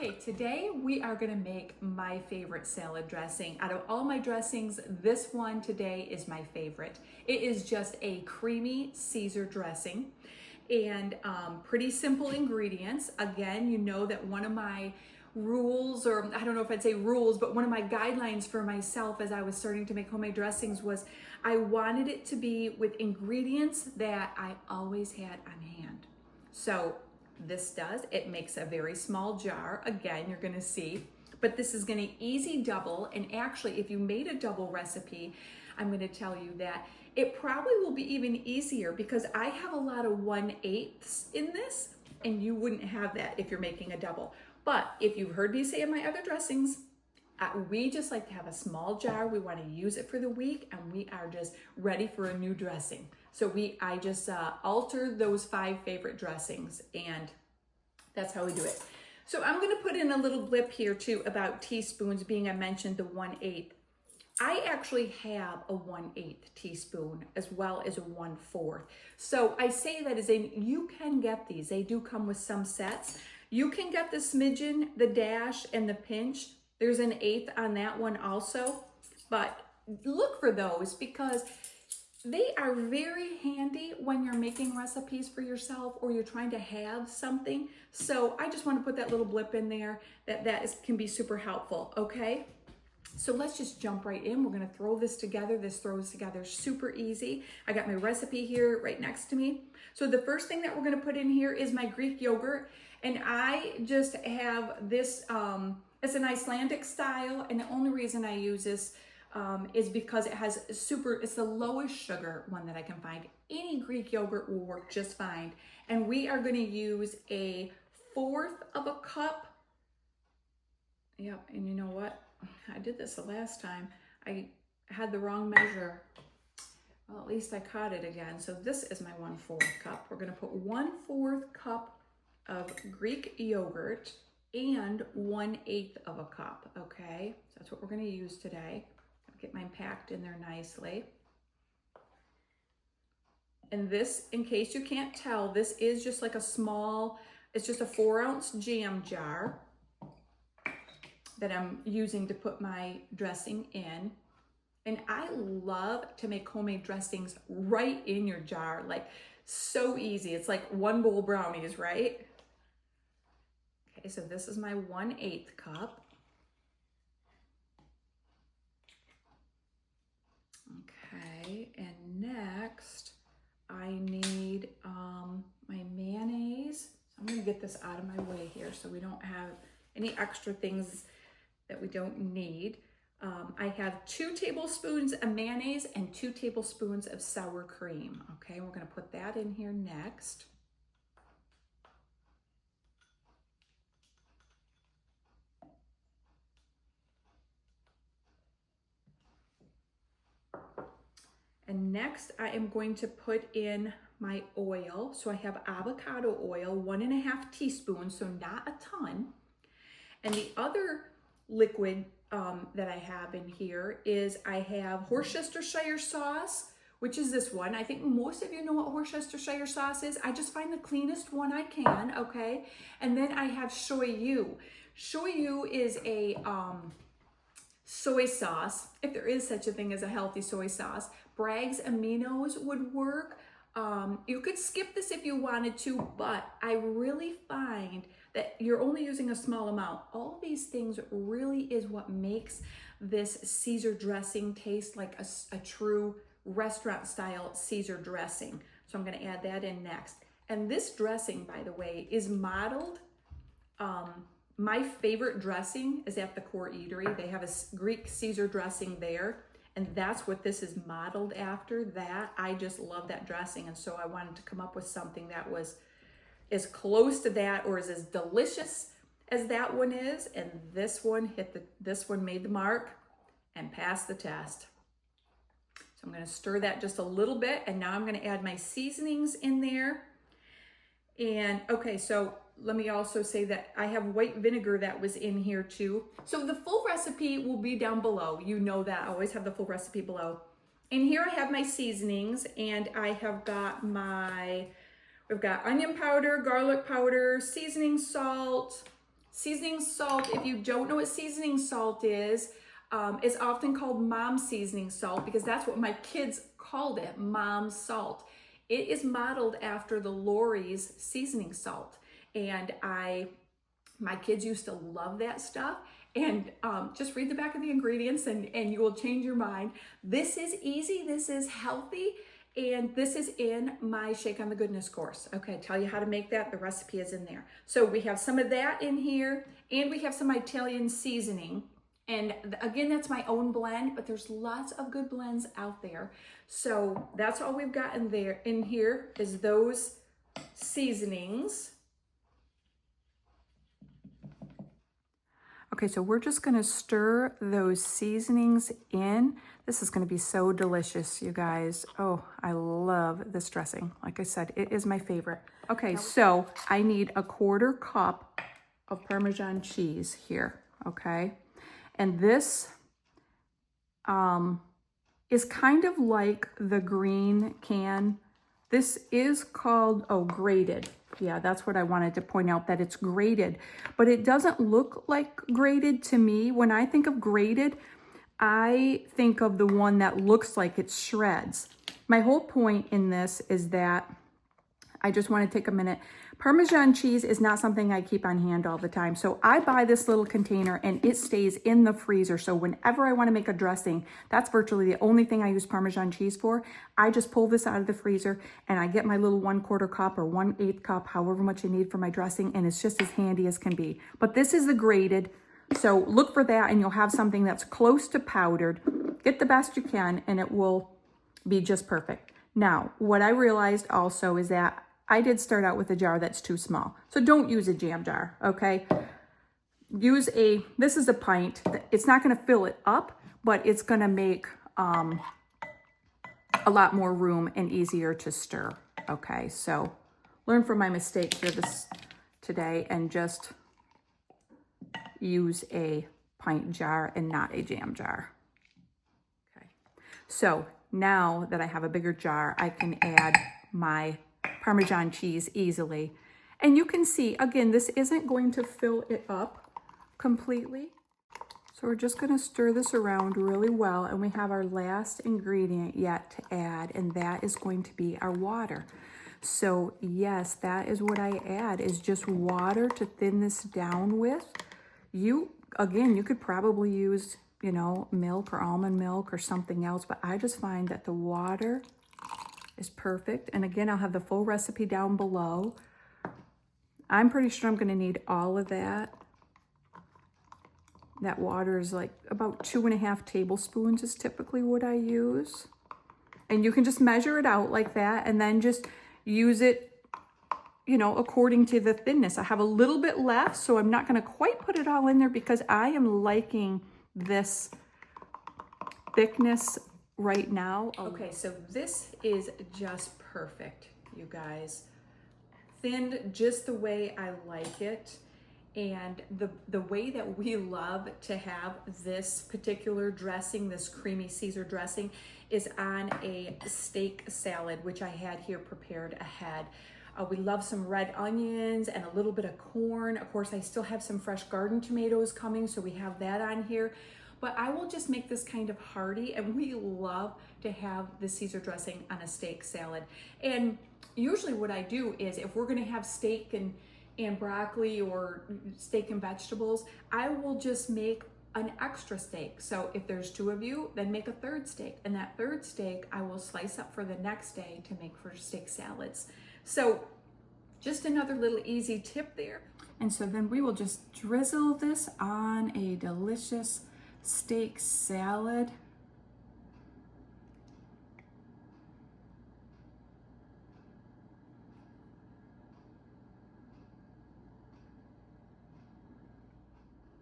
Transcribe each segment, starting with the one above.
Okay, today we are gonna make my favorite salad dressing. Out of all my dressings, this one today is my favorite. It is just a creamy Caesar dressing and pretty simple ingredients. Again, you know that one of my rules, or I don't know if I'd say rules, but one of my guidelines for myself as I was starting to make homemade dressings was I wanted it to be with ingredients that I always had on hand. So this does, it makes a very small jar. Again, you're gonna see, but this is gonna easy double. And actually, if you made a double recipe, I'm gonna tell you that it probably will be even easier because I have a lot of 1/8 in this, and you wouldn't have that if you're making a double. But if you've heard me say in my other dressings, we just like to have a small jar. We want to use it for the week, and we are just ready for a new dressing. So I just altered those 5 favorite dressings, and that's how we do it. So I'm going to put in a little blip here too about teaspoons, being I mentioned the 1/8. I actually have a 1/8 teaspoon as well as a 1/4. So I say that as in you can get these. They do come with some sets. You can get the smidgen, the dash, and the pinch. There's an 1/8 on that one also, but look for those because they are very handy when you're making recipes for yourself or you're trying to have something. So I just want to put that little blip in there that can be super helpful, okay? So let's just jump right in. We're gonna throw this together. This throws together super easy. I got my recipe here right next to me. So the first thing that we're gonna put in here is my Greek yogurt. And I just have this, it's an Icelandic style. And the only reason I use this is because it has it's the lowest sugar one that I can find. Any Greek yogurt will work just fine. And we are gonna use 1/4 of a cup. Yep, and you know what? I did this the last time. I had the wrong measure. Well, at least I caught it again. So this is my 1/4 cup. We're gonna put 1/4 cup of Greek yogurt and 1/8 of a cup, okay? So that's what we're gonna use today. I'll get mine packed in there nicely. And this, in case you can't tell, this is just like it's just a 4-ounce jam jar that I'm using to put my dressing in. And I love to make homemade dressings right in your jar, like so easy. It's like 1 bowl brownies, right? Okay, so this is my 1/8 cup. Okay, and next I need my mayonnaise. So I'm gonna get this out of my way here so we don't have any extra things that we don't need. I have 2 tablespoons of mayonnaise and 2 tablespoons of sour cream. Okay, we're gonna put that in here next. And next I am going to put in my oil. So I have avocado oil, 1.5 teaspoons, so not a ton. And the other liquid that I have in here is I have Worcestershire sauce, which is this one. I think most of you know what Worcestershire sauce is. I just find the cleanest one I can, okay? And then I have shoyu. Shoyu is a soy sauce, if there is such a thing as a healthy soy sauce. Bragg's aminos would work. You could skip this if you wanted to, but I really find that you're only using a small amount. All these things really is what makes this Caesar dressing taste like a true restaurant style Caesar dressing. So I'm gonna add that in next. And this dressing, by the way, is modeled. My favorite dressing is at the Core Eatery. They have a Greek Caesar dressing there. And that's what this is modeled after. That I just love that dressing. And so I wanted to come up with something that was as close to that or is as delicious as that one is. And this one made the mark and passed the test. So I'm gonna stir that just a little bit. And now I'm gonna add my seasonings in there. And okay, so let me also say that I have white vinegar that was in here too. So the full recipe will be down below. You know that, I always have the full recipe below. And here I have my seasonings, and I have got we've got onion powder, garlic powder, seasoning salt, Seasoning salt, if you don't know what seasoning salt is often called mom seasoning salt because that's what my kids called it, mom salt. It is modeled after the Lori's seasoning salt. And my kids used to love that stuff. And just read the back of the ingredients and you will change your mind. This is easy, this is healthy, and this is in my Shake on the Goodness course. Okay, tell you how to make that. The recipe is in there. So we have some of that in here, and we have some Italian seasoning. And again, that's my own blend, but there's lots of good blends out there. So that's all we've got in here is those seasonings. Okay, so we're just gonna stir those seasonings in. This is gonna be so delicious, you guys. Oh, I love this dressing. Like I said, it is my favorite. Okay, so I need a 1/4 cup of Parmesan cheese here, okay? And this is kind of like the green can. This is called, grated. Yeah, that's what I wanted to point out, that it's grated, but it doesn't look like grated to me. When I think of grated, I think of the one that looks like it shreds. My whole point in this is that I just want to take a minute. Parmesan cheese is not something I keep on hand all the time. So I buy this little container and it stays in the freezer. So whenever I want to make a dressing, that's virtually the only thing I use Parmesan cheese for. I just pull this out of the freezer and I get my little 1/4 cup or 1/8 cup, however much I need for my dressing. And it's just as handy as can be. But this is the grated. So look for that and you'll have something that's close to powdered. Get the best you can and it will be just perfect. Now, what I realized also is that I did start out with a jar that's too small. So don't use a jam jar, okay? This is a pint. It's not gonna fill it up, but it's gonna make a lot more room and easier to stir, okay? So learn from my mistake here today and just use a pint jar and not a jam jar. Okay. So now that I have a bigger jar, I can add my Parmesan cheese easily. And you can see, again, this isn't going to fill it up completely. So we're just gonna stir this around really well, and we have our last ingredient yet to add, and that is going to be our water. So yes, that is what I add, is just water to thin this down with. You could probably use, milk or almond milk or something else, but I just find that the water is perfect. And again, I'll have the full recipe down below. I'm pretty sure I'm gonna need all of that. That water is like about 2.5 tablespoons is typically what I use. And you can just measure it out like that and then just use it, according to the thinness. I have a little bit left, so I'm not gonna quite put it all in there because I am liking this thickness right now. Okay, so this is just perfect, you guys. Thinned just the way I like it. And the way that we love to have this particular dressing, this creamy Caesar dressing, is on a steak salad, which I had here prepared ahead. We love some red onions and a little bit of corn. Of course, I still have some fresh garden tomatoes coming, so we have that on here. But I will just make this kind of hearty, and we love to have the Caesar dressing on a steak salad. And usually what I do is if we're gonna have steak and broccoli or steak and vegetables, I will just make an extra steak. So if there's 2 of you, then make a 3rd steak. And that 3rd steak I will slice up for the next day to make for steak salads. So just another little easy tip there. And so then we will just drizzle this on a delicious steak salad.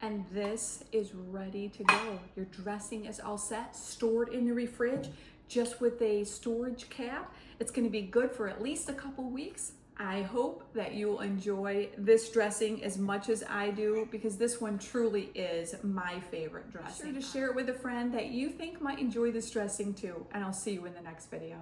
And this is ready to go. Your dressing is all set, stored in the fridge, just with a storage cap. It's gonna be good for at least a couple weeks. I hope that you'll enjoy this dressing as much as I do, because this one truly is my favorite dressing. Be sure to share it with a friend that you think might enjoy this dressing too, and I'll see you in the next video.